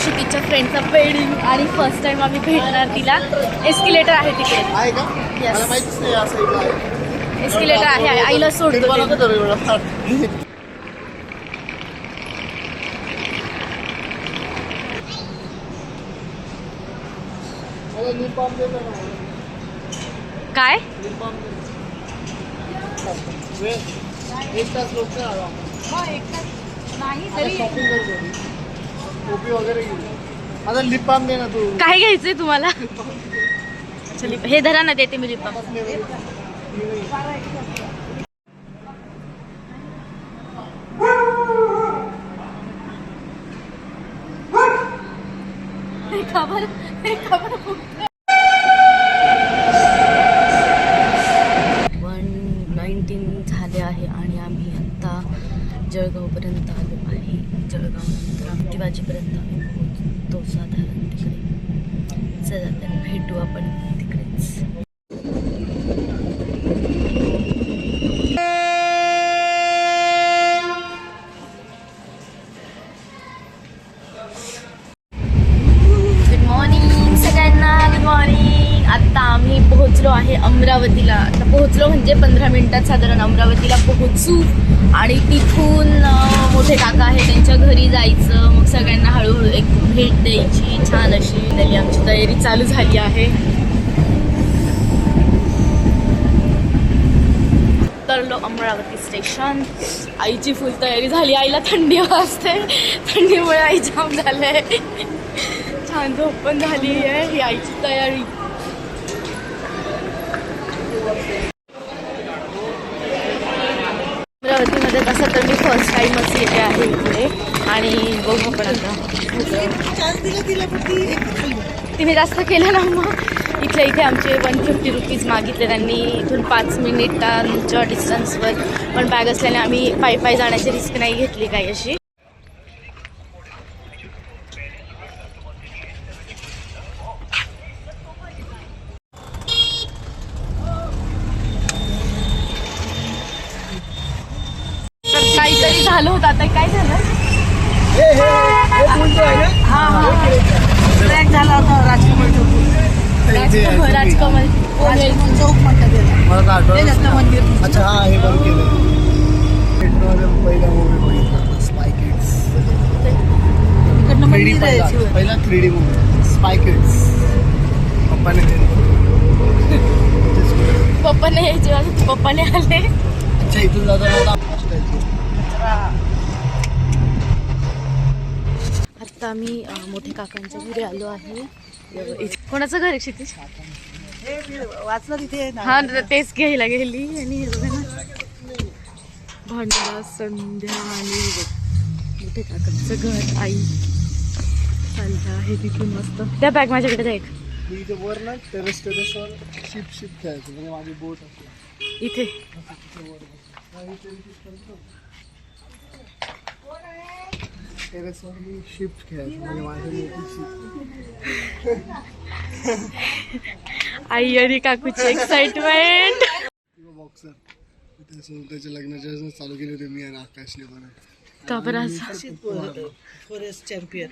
क्षितिजच्या फ्रेंडचं wedding आणि first time आम्ही भेटणार तिला. एस्किलेटर आहे तिकडे. आहे का? मला माहितीच नाही असं इकडे आहे. एस्किलेटर आहे. आईला सोडतो. काय एक तास लोक नाही तरी टोपी वगैरे आता लिप बाम दे ना तू. काय घ्यायचंय तुम्हाला? अच्छा लिप. हे धरा ना, देते मी लिप बाम. खबर 1:19 झाले आहे आणि आम्ही आता जळगावपर्यंत आलो आहे. जळगाव किती वाजेपर्यंत आम्ही पोहोचतो साधारण तिकडे. चला तर भेटू आपण तिकडेच. गुड मॉर्निंग सगळ्यांना. Good morning. आता आम्ही पोहोचलो आहे अमरावतीला. आता पोहोचलो म्हणजे 15 मिनिटात साधारण अमरावतीला पोहोचू आणि तिथून मोठे काका आहे त्यांच्या घरी जायचं. मग सगळ्यांना हळूहळू एक भेट द्यायची छान अशी. त्याची आमची तयारी चालू झाली आहे. उतरलो अमरावती स्टेशन. आईची फुल तयारी झाली. आईला थंडी वाजते. थंडीमुळे आई जाम झालंय. छान झोप पण झाली आहे. ही आईची तयारी. अमरावतीमध्ये तसं तर मी फर्स्ट टाइमच येते आहे इकडे आणि बघू पण आता. तिने जास्त केलं ना मग. इथल्या इथे आमचे 150 रुपीज मागितले त्यांनी. इथून 5 मिनिटांच्या डिस्टन्सवर पण बॅग असल्याने आम्ही पायी जाण्याची रिस्क नाही घेतली काही अशी. काहीतरी झालं होतं. आता काय झालं? ट्रॅक झाला होता राजकमल चौक म्हणतात. अच्छा हा हे बंद केलं. पहिला मूवी बघितला स्पाय किड्स. पहिला 3D मूवी स्पाय किड्स. पप्पाने यायचे. पप्पाने आले. अच्छा इथून जाताना आता आम्ही मोठे काकांच्या घरी आलो आहे. कोणाचं घर आहे क्षितिज? वाचलं तिथे. हा तेच घ्यायला गेली आणि भांडा संध्या आणि मोठे काकांचं घर. आई चाललं आहे तिथून मस्त. त्या बॅग माझ्याकडे द्या एक. वर ना टेरेसवर शिप खेळायचं म्हणजे माझी बोट असते इथे. टेरेसवर मी शिफ्ट खेळायचं म्हणजे माझी आई आणि काकूची एक्साइटमेंट. बॉक्सर त्याच्या लग्नाच्या चालू केले होते मी आणि आकाशने पण. का बरं? फॉरेस्ट चॅम्पियन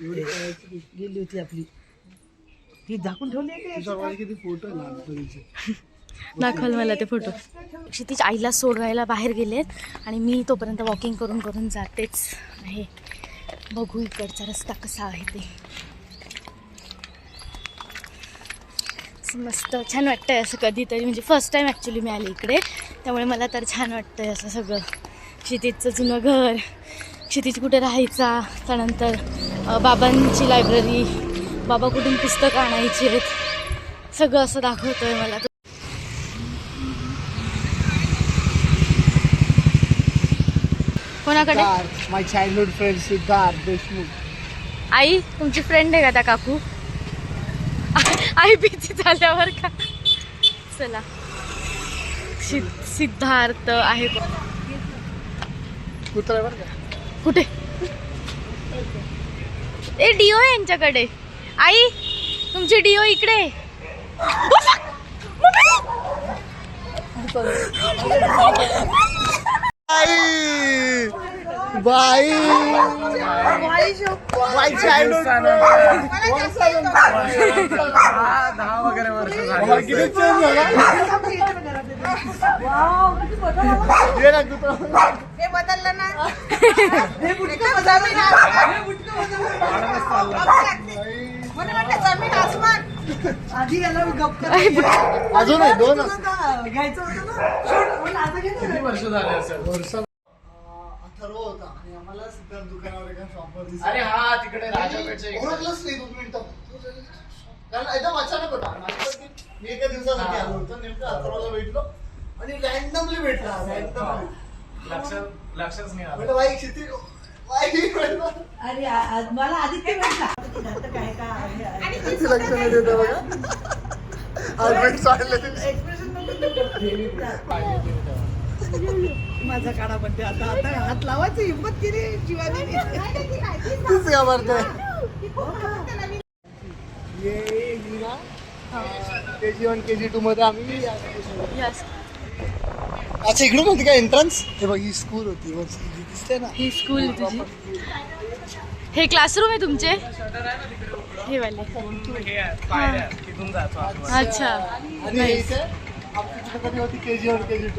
गेली होती आपली. ती दाखवून ठेवली. किती फोटो आहे दाखवाल मला ते फोटो. क्षितिज आईला सोडवायला बाहेर गेलेत आणि मी तोपर्यंत वॉकिंग करून जातेच आहे. बघू इकडचा रस्ता कसा आहे ते. मस्त छान वाटतंय असं कधीतरी. म्हणजे फर्स्ट टाइम ॲक्च्युली मी आले इकडे, त्यामुळे मला तर छान वाटतंय असं सगळं. क्षितिजचं जुनं घर, क्षितिज कुठे राहायचा, त्यानंतर बाबांची लायब्ररी, बाबा कुठून पुस्तकं आणायची आहेत, सगळं असं दाखवतोय मला. कोणाकडे? माय चाइल्डहुड फ्रेंड सिद्धार्थ देशमुख. आई तुमची फ्रेंड आहे का त्या काकू? आई बिझी झाल्यावर का? चला सिद्धार्थ आहे कुठे? ए डिओ आहे यांच्याकडे. आई तुमची डिओ इकडे. बाई वगैरे वर्ष किती चेंज झाला ये ना तू तर. हे बदललं ना म्हणून म्हटलं जमीन आसमान आधी याला गप्प अजून आहे 2 घ्यायचं होतं ना आता किती वर्ष झाले असेल? वर्ष अथर्व होता आणि आम्हाला सिद्धार्थ दुकानावर एका शॉपवर दिसला. अरे हा तिकडे राजापेठच्या इकडे. ओळखलंच नाही 2 मिनिटं कारण एकदम अचानक होता मी एका दिवसासाठी आलो होतो नेमकं अथर्वला भेटलो आणि रॅन्डमली भेटला लक्षच नाही आलं. म्हटलं बाई क्षिती अरे मला आदित्य भेटला काय काय किती लक्ष नाही देता बघा हसबंड चालले माझा काढा म्हणते आता आता हात लावायची हिंमत केली जीवाने तीच का मारते ये मीरा KG1 KG2 मध्ये आम्ही यस अच्छा इकडून होती का एंट्रन्स हे बघ ही स्कूल होती वरची जी दिसते ना ही स्कूल आहे तुझी. हे क्लासरूम आहे तुमचे हे वाले पायऱ्या तिथून जातो आपण. अच्छा आणि हे इथे आपली तिथे कधी होती KG1 KG2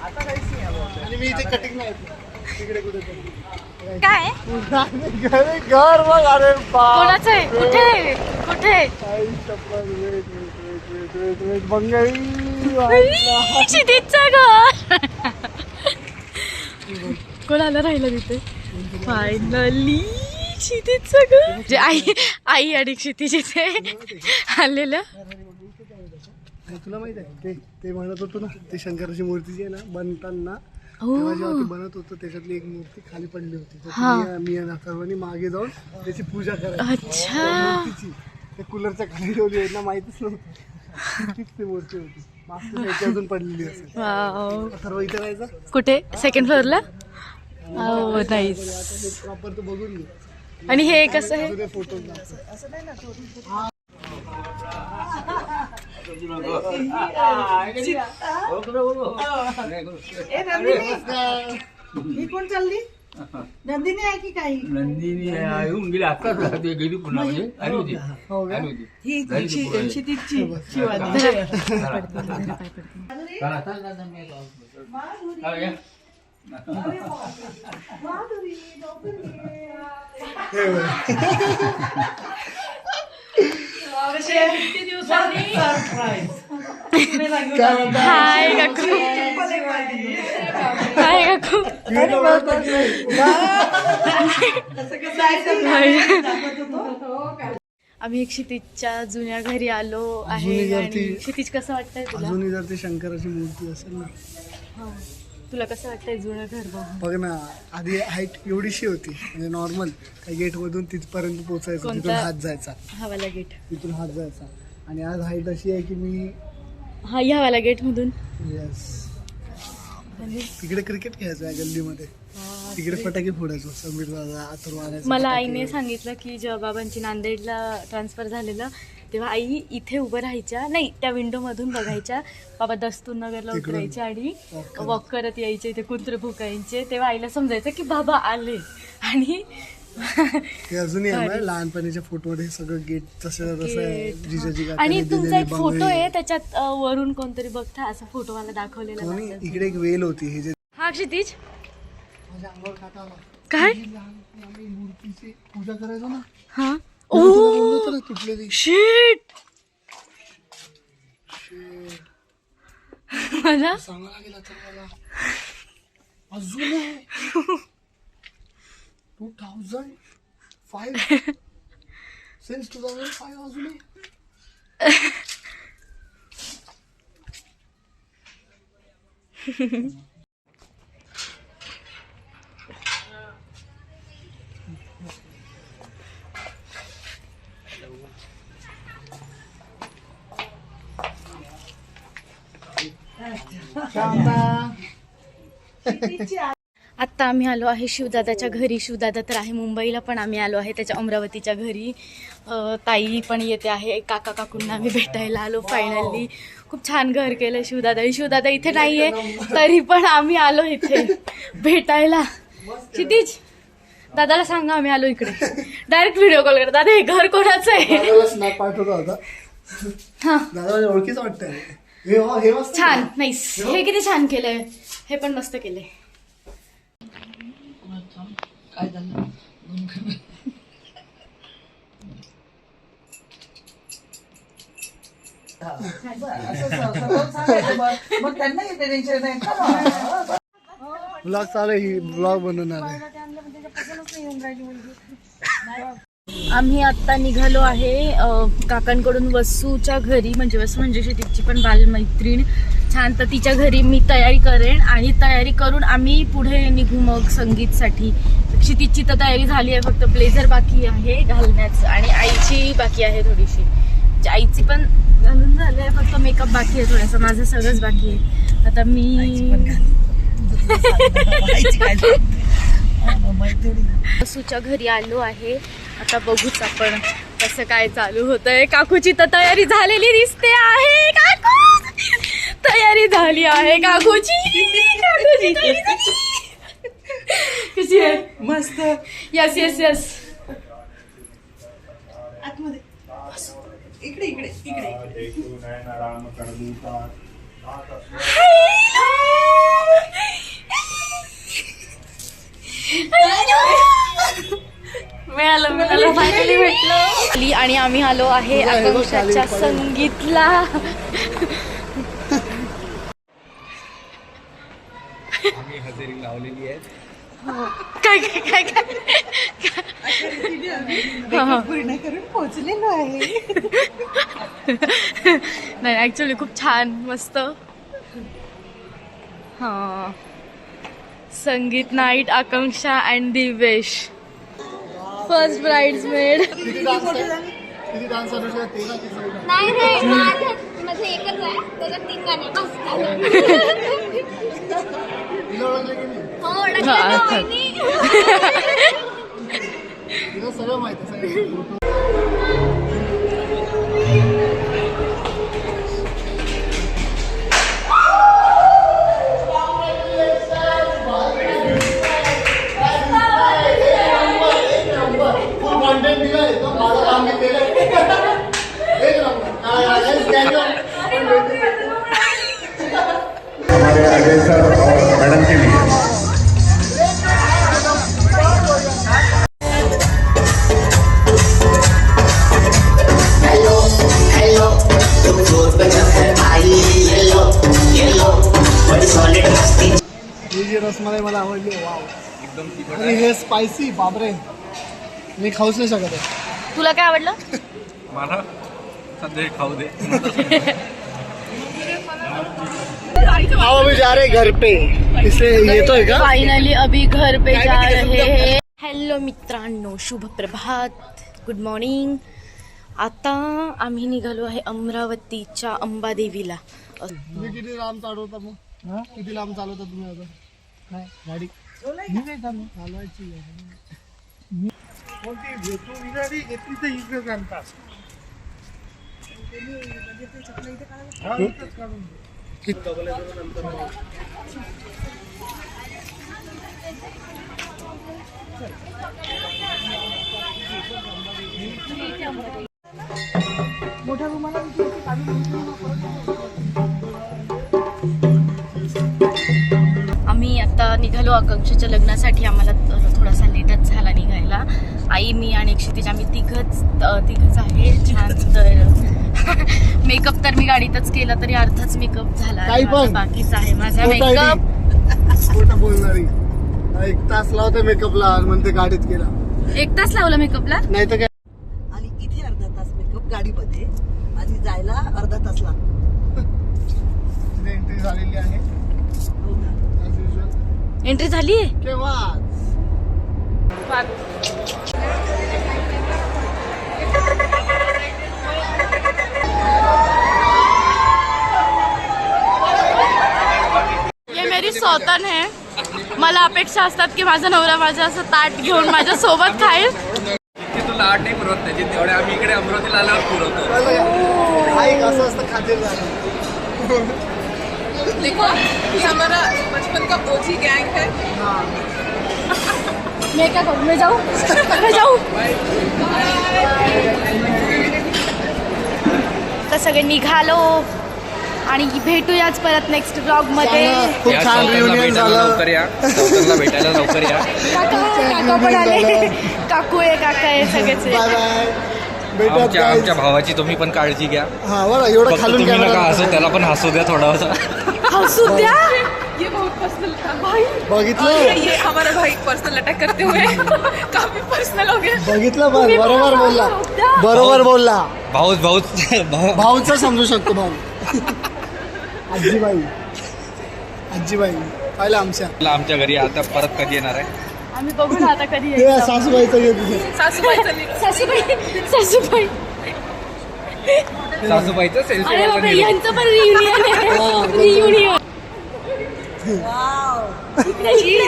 आता काहीच नाही आलं. आणि मी इथे कटिंग नाही तिकडे कुठे तरी. काय घरी घर बघ अरे कोणाचं आहे कुठे कुठे आई शपथ वेट बंगाई क्षितिजचं घर कोणाला राहिलं तिथे फायनली क्षितिजचं घर जे आई आणि क्षितिज इथे आलेलं. आणि तुला माहित आहे ते म्हणत होतो ना ते शंकराची मूर्ती जी आहे ना बनताना तेव्हा जेव्हा ते बनत होतं त्याच्यातली एक मूर्ती खाली पडली होती तर मी आणि अथर्वनी मागे जाऊन त्याची पूजा करायची अच्छा मूर्तीची त्या कूलरच्या खाली ठेवली होती ना माहितीच नव्हतं तीच ती मूर्ती होती मागच्या साईडची अजून पडलेली असेल. वाव. अथर्व इथे राहायचा कुठे सेकंड फ्लोअरला हो नाईस. प्रॉपर तू बघून घे आणि हे कसं आहे तुझे फोटो दाखव. ही कोण चालली नंदिनी आहे की काही नंदिनी येऊन गेली आत्ताच राहते गेली पुन्हा म्हणजे आली होती आली होती ही क्षितिजची काल आता दादा मी या. हाय काकू हाय काकू आम्ही क्षितिजच्या जुन्या घरी आलो आहे आणि क्षितिज कसं वाटतंय तुला अजूनही जर ते शंकराची मूर्ती असेल ना हो. तुला कसं वाटतंय जुनं घर बघून बघ ना आधी हाईट एवढीशी होती म्हणजे नॉर्मल काही गेट मधून तिथपर्यंत पोहोचायचं कोणता? तिथून हात जायचा हवाला गेट तिथून हात जायचा आणि आज हाईट अशी आहे की मी हा ह्यावाला गेट मधून यस तिकडे क्रिकेट खेळायचो या गल्लीमध्ये तिकडे फटाके फोडायचो समीर दादा अथर्व आणायचा मला फटाके. आईने सांगितलं की जेव्हा बाबांची नांदेडला ट्रान्सफर झालेलं तेव्हा आई इथे उभं राहायच्या नाही त्या विंडो मधून बघायच्या बाबा दस्तूर नगरला तिकडून उतरायचे आणि walk करत. वॉक करत यायचे इथे कुत्रे भुकायचे तेव्हा आईला समजायचं की बाबा आले आणि ते अजूनही आहे माझ्या लहानपणीच्या फोटोमध्ये सगळं गेट तसं तसं आहे जिजाजी काकांनी आणि तुमचा दिलेली एक फोटो बंगली. आहे त्याच्यात वरून कोणतरी बघता असा फोटो मला दाखवलेला कोणी? नव्हता. इकडे एक वेल होती हे जे हा क्षितिज माझ्या अंगावर काटा आला. काय लहानपणी आम्ही मूर्तीची पूजा करायचो ना हा तुला बोललो होतो ना तुटलेली शिट मला सांगा लागेल आता मला अजून आहे 2005 सिन्स 2005 अजून आहे आत्ता आम्ही आलो आहे शिवदादाच्या घरी. शिवदादा तर आहे मुंबईला पण आम्ही आलो आहे त्याच्या अमरावतीच्या घरी. ताई पण येते आहे, काका काकूंना आम्ही भेटायला आलो फायनली. खूप छान घर केलं शिवदादा. शिवदादा इथे नाहीये तरी पण आम्ही आलो इथे भेटायला. क्षितिज दादाला सांगा आम्ही आलो इकडे. डायरेक्ट व्हिडिओ कॉल कर. दादा हे घर कोणाचं आहे? दादाला स्नॅप पाठवतो आता. हा दादा माझ्या ओळखीचं वाटतंय. हे मस्त छान नाईस. हे किती छान केलंय. हे पण मस्त केलंय. काय झालं मग त्यांना येते टेन्शन नाही का? ब्लॉग चालू आहे. ब्लॉग बनवणार आहे. आम्ही आता निघालो आहे काकांकडून वसूच्या घरी. म्हणजे वसू म्हणजे तिची पण बालमैत्रीण. छान. तर तिच्या घरी मी तयारी करेन आणि तयारी करून आम्ही पुढे निघू मग संगीतसाठी. क्षितिजची तर तयारी झाली आहे. फक्त ब्लेझर बाकी आहे घालण्याचं आणि आईची बाकी आहे थोडीशी. आईची पण घालून झाली आहे. फक्त मेकअप बाकी आहे थोडंसं. माझं सगळंच बाकी आहे. आता मी वसूच्या घरी आलो आहे. आता बघूच आपण कसं काय चालू होतंय. काकूची तर तयारी झालेली दिसते आहे. काकू तयारी झाली आहे काकूची. काकूची तयारी झाली. कशी आहे? मस्त. Yes yes yes. आतमध्ये इकडे इकडे इकडे मिळालं फायनली भेटलं. आणि आम्ही आलो आहे आकांक्षाच्या संगीतला. आम्ही हजेरी लावलेली आहे. काय काय काय काय पूर्ण करून पोहोचलेलो आहे. नाही ऍक्च्युली खूप छान मस्त. हा संगीत night Akanksha and Divesh first bridesmaid. किती डान्स अनुष्का? 13 की 14? नाही नाही माझं एकच आहे त्याच्यात 3 गाणे बस झालं. तिला ओळखलं की नाही? हो हा, डॉक्टर तिला सगळं माहिती आहे. सगळं हमारे अजय सर और मैडम के लिए ही जी रसमलाई मला आवडली. वाव. आणि हे स्पायसी बापरे मी खाऊच नाही शकत आहे. तुला काय आवडलं? मला सध्या खाऊ दे. आओ अभी जा रहे घर पे. इसलिए येतोय का? फायनली अभी घर पे जा रहे हैं. हॅलो मित्रांनो, शुभ प्रभात, गुड मॉर्निंग. आता आम्ही निघालो आहे अमरावतीच्या अंबादेवीला. तुम्ही किती लांब चालवता मग? किती लांब चालवता तुम्ही आता? काय गाडी चालवायची घेतली तर इकडे चालतात. मोठ्या रुमाला आम्ही आता निघालो आकांक्षाच्या लग्नासाठी. आम्हाला थोडासा लेटच झाला निघायला. आई, मी आणि क्षितिज आम्ही तिघच आहे. छान. तर मेकअप तर मी गाडीतच केला तरी अर्धाच मेकअप झाला. काही पण? बाकीच आहे माझा मेकअप. खोटं बोलणारी. 1 तास लावते मेकअपला म्हणते गाडीत केला. 1 तास लावला मेकअपला. नाही तर काय. आणि इथे अर्धा तास मेकअप गाडीमध्ये आणि जायला अर्धा तास लागतो. तिथे एंट्री झालेली आहे. हो का? As usual. एंट्री झाली आहे. केव्हा? ये मेरी सौतन है. मला अपेक्षा असतात की माझा नवरा माझं असं ताट घेऊन माझ्या सोबत खाईल. इतकी तुला आठ नाही पुरवत त्याची तेवढे आम्ही इकडे अमरावतीला आल्यावर पुरवतो. आई असं असतं खाते झालं. देखो ये हमारा बचपन का ओजी गैंग है. मैं क्या करूँ, मैं जाऊँ मैं जाऊँ तर सगळे निघालो आणि भेटूयाच परत नेक्स्ट ब्लॉग मध्ये. खूप छान रियुनियन झालं. लवकर या चौथरला भेटायला लवकर या. काका पण आले, काकू आहे, काका आहे, सगळेच आहे. Bye bye. भेटूयात guys. आमच्या भावाची तुम्ही पण काळजी घ्या. हा बरं एवढं फक्त खालून तुम्ही नका कॅमेरा हसू, त्याला पण हसू द्या थोडासा. हसू द्या. बघितलं ये हमारा भाई पर्सनल अटैक करते हुए काफी पर्सनल हो गया. बघितलं पण बरोबर बोलला, बरोबर बोलला. भाऊचं समजू शकतो भाऊ. आजीबाई पाहिलं आमच्या घरी आता परत कधी येणार आहे? आम्ही बघू ना आता कधी ते यायचं. सासूबाईचं घे तुझे. सासूबाई सासूबाईचं अरे सेल्फी बाबा यांचं पण रियुनियन आहे. रियुनियन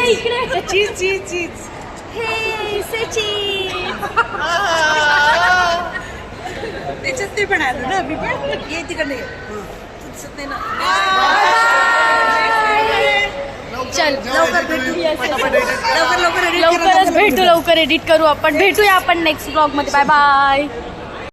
इकडे चीज हे सचिन. त्याच्यात ते पण आलं ना मी पण ये तिकडे दिसत नाही ना. चल लवकर भेटू लवकर लवकरच भेटू, लवकर एडिट करू आपण. भेटूया आपण नेक्स्ट ब्लॉग मध्ये. Bye bye.